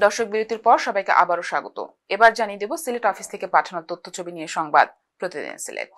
দর্শক বিরতির পর সবাইকে আবারও স্বাগত। এবার জানিয়ে দেব সিলেট অফিস থেকে পাঠানো তথ্যছবি নিয়ে সংবাদ প্রতিদিন সিলেট।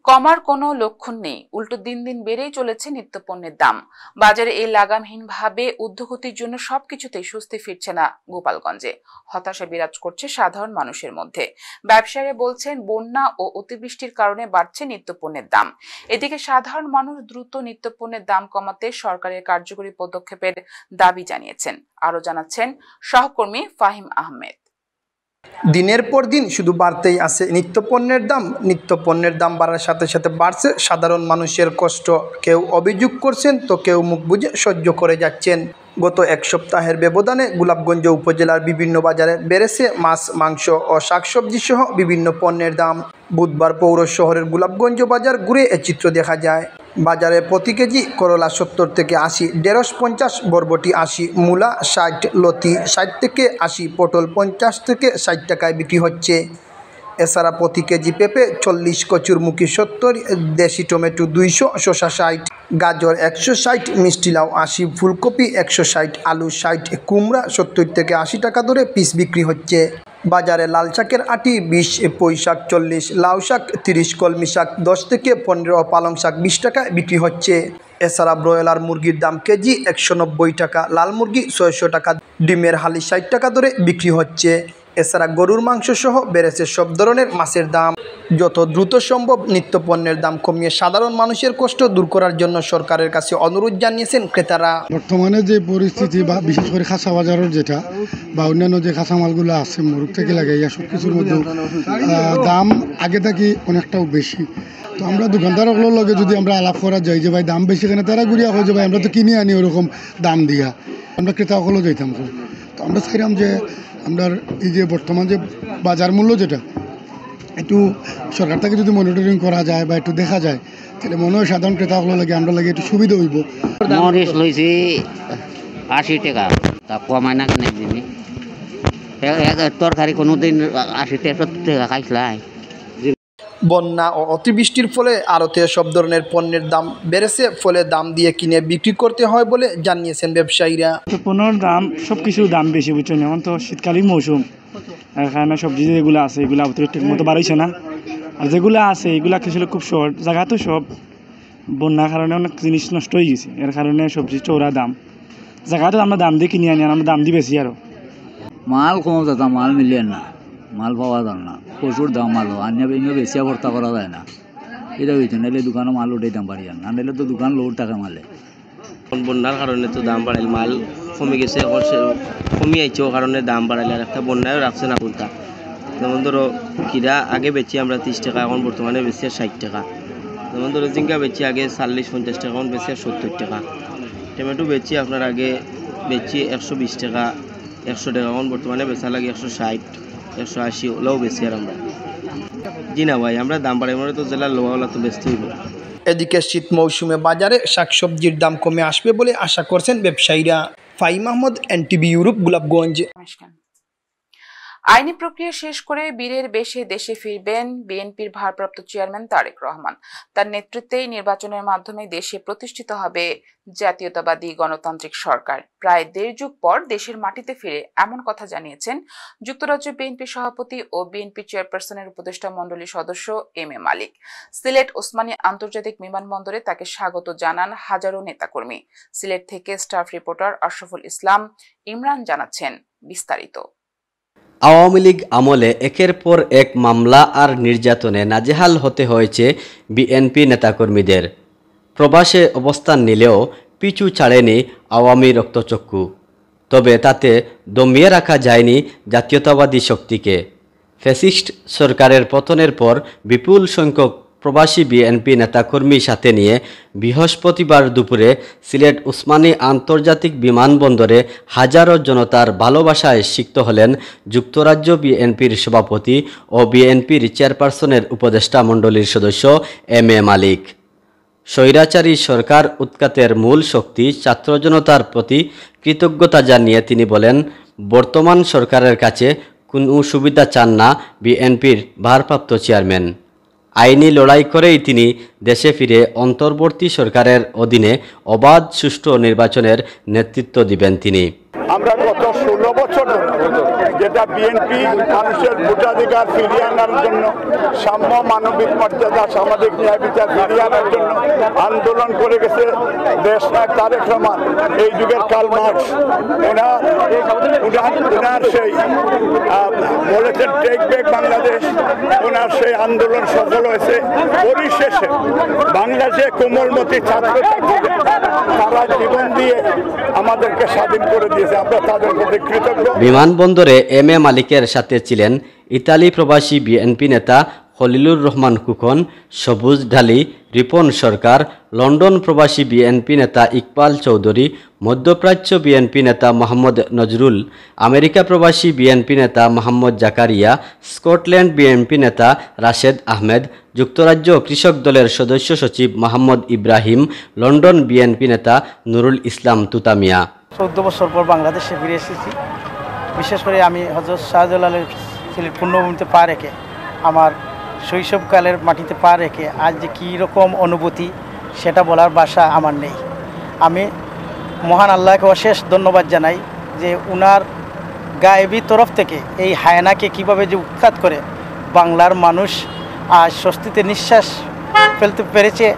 কমার কোনো লক্ষণ নেই, উল্টো দিন দিন বেড়েই চলেছে নিত্যপণ্যের দাম। বাজারে এই লাগামহীনভাবে ঊর্ধ্বগতির জন্য সবকিছুতেই স্বস্তি ফিরছে না গোপালগঞ্জে। হতাশা বিরাজ করছে সাধারণ মানুষের মধ্যে। ব্যবসায়ীরা বলছেন বন্যা ও অতিবৃষ্টির কারণে বাড়ছে নিত্যপণ্যের দাম। এদিকে সাধারণ মানুষ দ্রুত নিত্যপণ্যের দাম কমাতে সরকারের কার্যকরী পদক্ষেপের দাবি জানিয়েছেন। আরো জানাচ্ছেন সহকর্মী ফাহিম আহমেদ। দিনের পর দিন শুধু বাড়তেই আছে নিত্যপণ্যের দাম। নিত্যপণ্যের দাম বাড়ার সাথে সাথে বাড়ছে সাধারণ মানুষের কষ্ট। কেউ অভিযোগ করছেন তো কেউ মুখ বুজে সহ্য করে যাচ্ছেন। গত এক সপ্তাহের ব্যবধানে গোলাপগঞ্জ উপজেলার বিভিন্ন বাজারে বেড়েছে মাছ, মাংস ও শাকসবজি সহ বিভিন্ন পণ্যের দাম। বুধবার পৌর শহরের গোলাপগঞ্জ বাজার ঘুরে এ চিত্র দেখা যায়। বাজারে প্রতি কেজি করলা 70 থেকে 80, ঢেঁড়স 50, বরবটি 80, মূলা 60, লতি 60 থেকে 80, পটল 50 থেকে 60 টাকায় বিক্রি হচ্ছে। এছাড়া প্রতি কেজি পেঁপে 40, কচুরমুখী 70, দেশি টমেটো 200, শসা 60, গাজর 160, মিষ্টি লাউ 80, ফুলকপি 160, আলু 60, কুমড়া 70 থেকে 80 টাকা দরে পিস বিক্রি হচ্ছে। বাজারে লাল শাকের আটি 20, পুঁই শাক 40, লাউ শাক 30, কলমি শাক 10 থেকে 15, পালং শাক 20 টাকায় বিক্রি হচ্ছে। এছাড়া ব্রয়লার মুরগির দাম কেজি 190 টাকা, লাল মুরগি 600 টাকা, ডিমের হালি 60 টাকা দরে বিক্রি হচ্ছে। এছাড়া গরুর মাংস সহ বেড়েছে সব ধরনের মাছের দাম। যত দ্রুত সম্ভব নিত্যপণ্যের দাম কমিয়ে সাধারণ মানুষের কষ্ট দূর করার জন্য সরকারের কাছে অনুরোধ জানিয়েছেন ক্রেতারা। বর্তমানে যে পরিস্থিতি বা বিশেষ করে খাসা বাজারের যেটা বা অন্যান্য যে কাঁচামালগুলো আছে মুরগ থেকে লাগাইয়া সব কিছুর মধ্যে দাম আগে থাকি অনেকটাও বেশি। তো আমরা দোকানদারগুলোর লগে যদি আমরা আলাপ করা যাই যে ভাই দাম বেশি, এখানে তারা ঘুরিয়া হয়ে যে ভাই আমরা তো কিনে আনি ওরকম দাম দিয়া, আমরা ক্রেতাগুলো যাইতাম। তো আমরা চাইলাম যে আমরা এই যে বর্তমান যে বাজার মূল্য যেটা একটু সরকার থেকে যদি মনিটরিং করা যায় বা একটু দেখা যায় তাহলে মনে হয় সাধারণ ক্রেতাগুলো লাগে আমরা লাগে একটু সুবিধা হইব। মরিচ লইছি 80 টাকা, তা কমায় না কেন দিবি তরকারি কোনোদিন 80 থেকে 70 টাকা খাইছিলাই। বন্যা ও অতিবৃষ্টির ফলে আড়তে সব ধরনের পণ্যের দাম বেড়েছে, ফলে দাম দিয়ে কিনে বিক্রি করতে হয় বলে জানিয়েছেন ব্যবসায়ীরা। পণ্যের দাম সব কিছুর দাম বেশি বুঝছেন, এখন তো শীতকালীন মৌসুম, এখানে সবজি যেগুলো আছে এগুলো ঠিক মতো বাড়াইছে না, আর যেগুলো আছে এগুলো কিছু খুব শর্ট জায়গা, তো সব বন্যার কারণে অনেক জিনিস নষ্ট হয়ে গেছে, এর কারণে সবজি চৌড়া দাম, জায়গাটা আমরা দাম দিয়ে কিনে আনি আর আমরা দাম দিয়ে বেশি। আরও মাল কম দাদা, মাল মিলে না, মাল পাওয়া যায় না, প্রচুর দাম মালও আনিয়া বেশি ভর্তা করা যায় না। এটা হয়েছে নাহলে দোকানে মাল উঠাইতাম পারি না, নাহলে তো দোকান লোড টাকা মালে। বন্যার কারণে তো দাম বাড়াইল, মাল কমে গেছে, কমে আইছে, ও কারণে দাম বাড়াইলে আর একটা বন্যায়ও রাখছে না কোনটা। যেমন ধরো কিরা আগে বেচি আমরা 30 টাকা, এখন বর্তমানে বেশি 60 টাকা। যেমন ধরো জিঙ্গা বেচি আগে 40-50 টাকা, এখন বেশি 70 টাকা। টমেটো বেচি আপনার আগে বেচি 120 টাকা, 100 টাকা, এখন বর্তমানে বেচা লাগে 160-180, ওলাও বেশি। আর আমরা জি না ভাই, আমরা দাম বাড়াই মানে তো জেলার লোহাওয়ালা তো বেচতে হইব। এদিকে শীত মৌসুমে বাজারে শাকসবজির দাম কমে আসবে বলে আশা করছেন ব্যবসায়ীরা। Fahim Ahmed, NTV Europe, Golapganj. আইনি প্রক্রিয়া শেষ করে বীরের বেশে দেশে ফিরবেন বিএনপির ভারপ্রাপ্ত চেয়ারম্যান তারেক রহমান। তার নেতৃত্বেই নির্বাচনের মাধ্যমে দেশে প্রতিষ্ঠিত হবে জাতীয়তাবাদী গণতান্ত্রিক সরকার। প্রায় 1.5 যুগ পর দেশের মাটিতে ফিরে এমন কথা জানিয়েছেন যুক্তরাজ্য বিএনপি সভাপতি ও বিএনপি চেয়ারপারসনের উপদেষ্টা মণ্ডলীর সদস্য এম এ মালিক। সিলেট ওসমানী আন্তর্জাতিক বিমানবন্দরে তাকে স্বাগত জানান হাজারো নেতাকর্মী। সিলেট থেকে স্টাফ রিপোর্টার আশরাফুল ইসলাম ইমরান জানাচ্ছেন বিস্তারিত। আওয়ামী লীগ আমলে একের পর এক মামলা আর নির্যাতনে নাজেহাল হতে হয়েছে বিএনপি নেতাকর্মীদের। প্রবাসে অবস্থান নিলেও পিছু ছাড়েনি আওয়ামী রক্তচক্ষু। তবে তাতে দমিয়ে রাখা যায়নি জাতীয়তাবাদী শক্তিকে। ফ্যাসিস্ট সরকারের পতনের পর বিপুল সংখ্যক প্রবাসী বিএনপি নেতাকর্মী সাথে নিয়ে বৃহস্পতিবার দুপুরে সিলেট ওসমানী আন্তর্জাতিক বিমানবন্দরে হাজারো জনতার ভালোবাসায় সিক্ত হলেন যুক্তরাজ্য বিএনপির সভাপতি ও বিএনপির চেয়ারপারসনের উপদেষ্টা মণ্ডলীর সদস্য এম এ মালিক। স্বৈরাচারী সরকার উৎখাতের মূল শক্তি ছাত্র জনতার প্রতি কৃতজ্ঞতা জানিয়ে তিনি বলেন, বর্তমান সরকারের কাছে কোনো সুবিধা চান না বিএনপির ভারপ্রাপ্ত চেয়ারম্যান। আইনি লড়াই করেই তিনি দেশে ফিরে অন্তর্বর্তী সরকারের অধীনে অবাধ সুষ্ঠু নির্বাচনের নেতৃত্ব দিবেন তিনি। আমরা গত 16 বছর যেটা বিএনপি মানুষের ভোটাধিকার ফিরিয়ে আনার জন্য, সাম্য মানবিক মর্যাদা সামাজিক ন্যায় বিচার ফিরিয়ে আনার জন্য আন্দোলন করে গেছে দেশনায়ক তারেক রহমান, এই যুগের কার্ল মার্কস। ওনার সেই বলেছেন টেক ব্যাক বাংলাদেশ, ওনার সেই আন্দোলন সফল হয়েছে। পরিশেষে বাংলাদেশে কোমলমতি ছাত্র তারা জীবন দিয়ে আমাদেরকে স্বাধীন করে দিয়েছে। বিমানবন্দরে এম এ মালিকের সাথে ছিলেন ইতালি প্রবাসী বিএনপি নেতা খলিলুর রহমান কুকন, সবুজ ঢালি, রিপন সরকার, লন্ডন প্রবাসী বিএনপি নেতা ইকবাল চৌধুরী, মধ্যপ্রাচ্য বিএনপি নেতা মোহাম্মদ নজরুল, আমেরিকা প্রবাসী বিএনপি নেতা মোহাম্মদ জাকারিয়া, স্কটল্যান্ড বিএনপি নেতা রাশেদ আহমেদ, যুক্তরাজ্য কৃষক দলের সদস্য সচিব মোহাম্মদ ইব্রাহিম, লন্ডন বিএনপি নেতা নুরুল ইসলাম তুতামিয়া। 14 বছর পর বাংলাদেশে ফিরে এসেছি। বিশেষ করে আমি হযরত শাহজালালের সিলেট পূর্ণভূমিতে পা রেখে, আমার শৈশবকালের মাটিতে পা রেখে আজ যে কী রকম অনুভূতি সেটা বলার ভাষা আমার নেই। আমি মহান আল্লাহকে অশেষ ধন্যবাদ জানাই যে উনার গায়েবী তরফ থেকে এই হায়নাকে কিভাবে যে উৎখাত করে বাংলার মানুষ আজ স্বস্তিতে নিঃশ্বাস ফেলতে পেরেছে,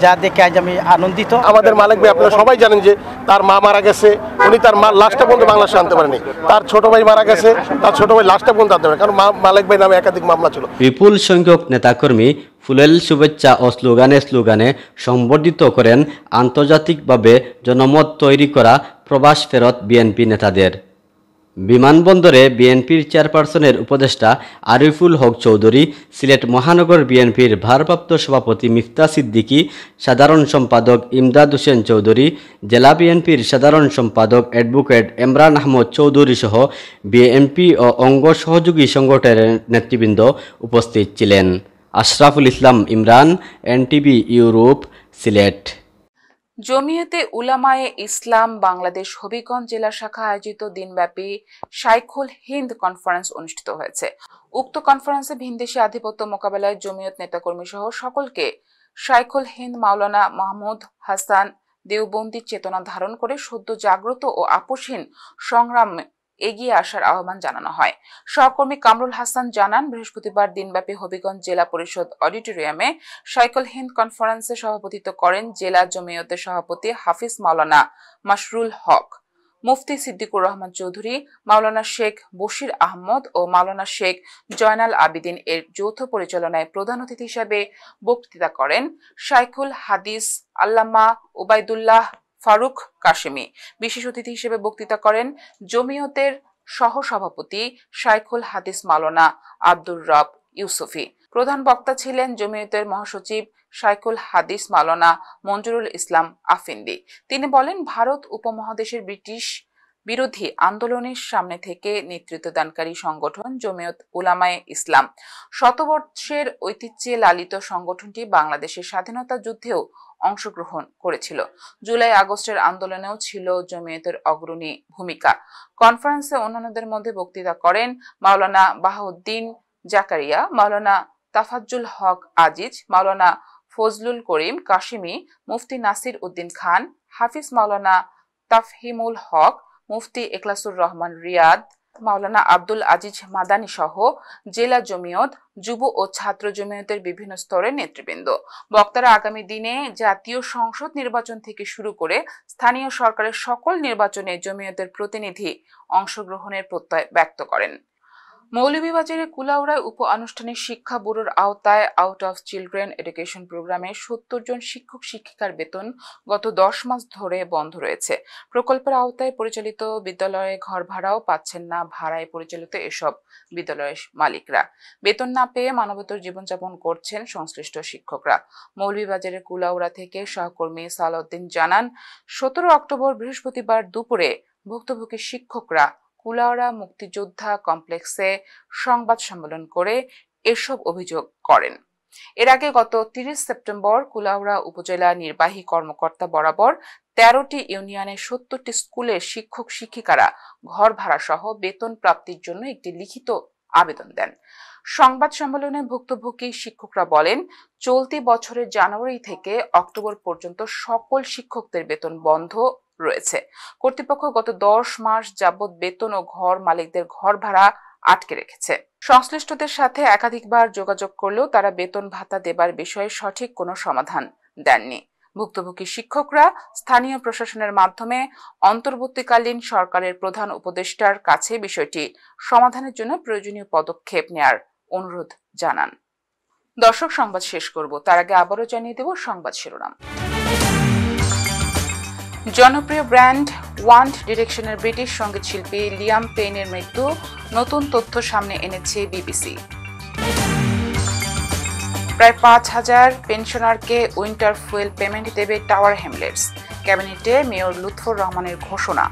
যা দেখে আজ আমি আনন্দিত। আমাদের মালিক ভাই আপনারা সবাই জানেন যে তার মা মারা গেছে, উনি তার লাশটা পর্যন্ত বাংলাদেশে আনতে পারেনি। তার ছোট ভাই মারা গেছে, তার ছোট ভাই লাশটা পর্যন্ত আনতে পারে, কারণ মালিক ভাই নামে একাধিক মামলা ছিল। বিপুল সংখ্যক নেতাকর্মী ফুলেল শুভেচ্ছা ও স্লোগানে সম্বর্ধিত করেন আন্তর্জাতিকভাবে জনমত তৈরি করা প্রবাস ফেরত বিএনপি নেতাদের। বিমানবন্দরে বিএনপির চেয়ারপারসনের উপদেষ্টা আরিফুল হক চৌধুরী, সিলেট মহানগর বিএনপির ভারপ্রাপ্ত সভাপতি মিফতা সিদ্দিকী, সাধারণ সম্পাদক ইমদাদ হোসেন চৌধুরী, জেলা বিএনপির সাধারণ সম্পাদক অ্যাডভোকেট ইমরান আহমদ চৌধুরী সহ বিএনপি ও অঙ্গ সহযোগী সংগঠনের নেতৃবৃন্দ উপস্থিত ছিলেন। Ashraful Islam Imran, NTV Europe, Sylhet. জমিয়তে উলামায়ে ইসলাম বাংলাদেশ হবিগঞ্জ জেলা শাখা আয়োজিত দিনব্যাপী শাইখুল হিন্দ কনফারেন্স অনুষ্ঠিত হয়েছে। উক্ত কনফারেন্সে ভিনদেশী আধিপত্য মোকাবেলায় জমিয়ত নেতাকর্মী সহ সকলকে শাইখুল হিন্দ মাওলানা মাহমুদ হাসান দেওবন্দির চেতনা ধারণ করে সদ্য জাগ্রত ও আপোষহীন সংগ্রাম এগিয়ে আসার আহ্বান জানানো হয়। সহকর্মী কামরুল হাসান জানান, বৃহস্পতিবার দিনব্যাপী হবিগঞ্জ জেলা পরিষদ অডিটোরিয়ামে শাইখুল হিন্দ কনফারেন্সে সভাপতিত্ব করেন জেলা জমিয়তের সভাপতি হাফিজ মাওলানা মাশরুল হক, মুফতি সিদ্দিকুর রহমান চৌধুরী, মাওলানা শেখ বশির আহমদ ও মাওলানা শেখ জয়নাল আবিদিন এর যৌথ পরিচালনায় প্রধান অতিথি হিসেবে বক্তৃতা করেন শাইখুল হাদিস আল্লামা উবাইদুল্লাহ ফারুক কাশেমি। বিশেষ অতিথি হিসেবে বক্তৃতা করেন জমিয়তের সহসভাপতি শাইখুল হাদিস মাওলানা আব্দুর রব ইউসুফি। প্রধান বক্তা ছিলেন জমিয়তের মহাসচিব শাইখুল হাদিস মাওলানা মঞ্জুরুল ইসলাম আফিন্দি। তিনি বলেন, ভারত উপমহাদেশের ব্রিটিশ বিরোধী আন্দোলনের সামনে থেকে নেতৃত্বদানকারী সংগঠন জমিয়ত উলামায়ে ইসলাম শতবর্ষের ঐতিহ্যে লালিত সংগঠনটি বাংলাদেশের স্বাধীনতা যুদ্ধেও অংশগ্রহণ করেছিল। জুলাই আগস্টের আন্দোলনেও ছিল জমিয়তের অগ্রণী ভূমিকা। কনফারেন্সে অন্যান্যদের মধ্যে বক্তৃতা করেন মাওলানা বাহাউদ্দিন জাকারিয়া, মাওলানা তাফাজ্জুল হক আজিজ, মাওলানা ফজলুল করিম কাশিমি, মুফতি নাসির উদ্দিন খান, হাফিজ মাওলানা তাফহিমুল হক, মুফতি ইখলাসুর রহমান রিয়াদ, মাওলানা আব্দুল আজিজ মাদানী সহ জেলা জমিয়ত, যুব ও ছাত্র জমিয়তের বিভিন্ন স্তরের নেতৃবৃন্দ। বক্তারা আগামী দিনে জাতীয় সংসদ নির্বাচন থেকে শুরু করে স্থানীয় সরকারের সকল নির্বাচনে জমিয়তের প্রতিনিধি অংশগ্রহণের প্রত্যয় ব্যক্ত করেন। মৌলভীবাজারের কুলাউড়ায় উপ আনুষ্ঠানিক শিক্ষা ব্যুরোর আওতায় আউট অফ চিলড্রেন এডুকেশন প্রোগ্রামে 70 জন শিক্ষক শিক্ষিকার বেতন গত 10 মাস ধরে বন্ধ রয়েছে। প্রকল্পের আওতায় পরিচালিত বিদ্যালয়ে ঘর ভাড়াও পাচ্ছেন না ভাড়ায় পরিচালিত এসব বিদ্যালয়ের মালিকরা। বেতন না পেয়ে মানবেতর জীবনযাপন করছেন সংশ্লিষ্ট শিক্ষকরা। মৌলভীবাজারের কুলাউড়া থেকে সহকর্মী সালাউদ্দিন জানান, 17 অক্টোবর বৃহস্পতিবার দুপুরে ভুক্তভোগী শিক্ষকরা কুলাউড়া মুক্তিযোদ্ধা কমপ্লেক্সে সংবাদ সম্মেলন করে এসব অভিযোগ করেন। এর আগে গত 30 সেপ্টেম্বর কুলাউড়া উপজেলা নির্বাহী কর্মকর্তা বরাবর 13টি ইউনিয়নের 70টি স্কুলের শিক্ষক শিক্ষিকারা ঘর ভাড়া সহ বেতন প্রাপ্তির জন্য একটি লিখিত আবেদন দেন। সংবাদ সম্মেলনে ভুক্তভোগী শিক্ষকরা বলেন, চলতি বছরের জানুয়ারি থেকে অক্টোবর পর্যন্ত সকল শিক্ষকদের বেতন বন্ধ রয়েছে। কর্তৃপক্ষ গত 10 মাস যাবৎ বেতন ও ঘর মালিকদের ঘর ভাড়া আটকে রেখেছে। সংশ্লিষ্টদের সাথে একাধিকবার যোগাযোগ করলেও তারা বেতন ভাতা দেবার বিষয়ে সঠিক কোনো সমাধান দেননি। ভুক্তভোগী শিক্ষকরা স্থানীয় প্রশাসনের মাধ্যমে অন্তর্বর্তীকালীন সরকারের প্রধান উপদেষ্টার কাছে বিষয়টি সমাধানের জন্য প্রয়োজনীয় পদক্ষেপ নেয়ার অনুরোধ জানান। দর্শক, সংবাদ শেষ করব, তার আগে আবারও জানিয়ে দেব সংবাদ শিরোনাম। জনপ্রিয় ব্র্যান্ড ওয়ান ডিরেকশনের ব্রিটিশ সঙ্গীত শিল্পী লিয়াম পেইনের মৃত্যু, নতুন তথ্য সামনে এনেছে বিবিসি। প্রায় ৫,০০০ পেনশনারকে উইন্টার ফুয়েল পেমেন্ট দেবে টাওয়ার হ্যামলেটস, ক্যাবিনেটে মেয়র লুৎফর রহমানের ঘোষণা।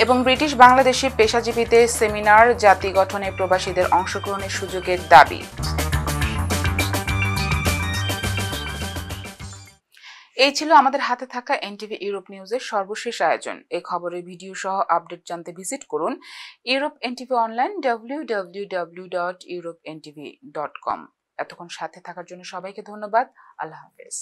এবং ব্রিটিশ বাংলাদেশি পেশাজীবীদের সেমিনার, জাতি গঠনে প্রবাসীদের অংশগ্রহণের সুযোগের দাবি। এই ছিল আমাদের হাতে থাকা এনটিভি ইউরোপ নিউজের সর্বশেষ আয়োজন। এই খবরের ভিডিও সহ আপডেট জানতে ভিজিট করুন ইউরোপ এনটিভি অনলাইন www.europentv.com। এতক্ষণ সাথে থাকার জন্য সবাইকে ধন্যবাদ। আল্লাহ হাফেজ।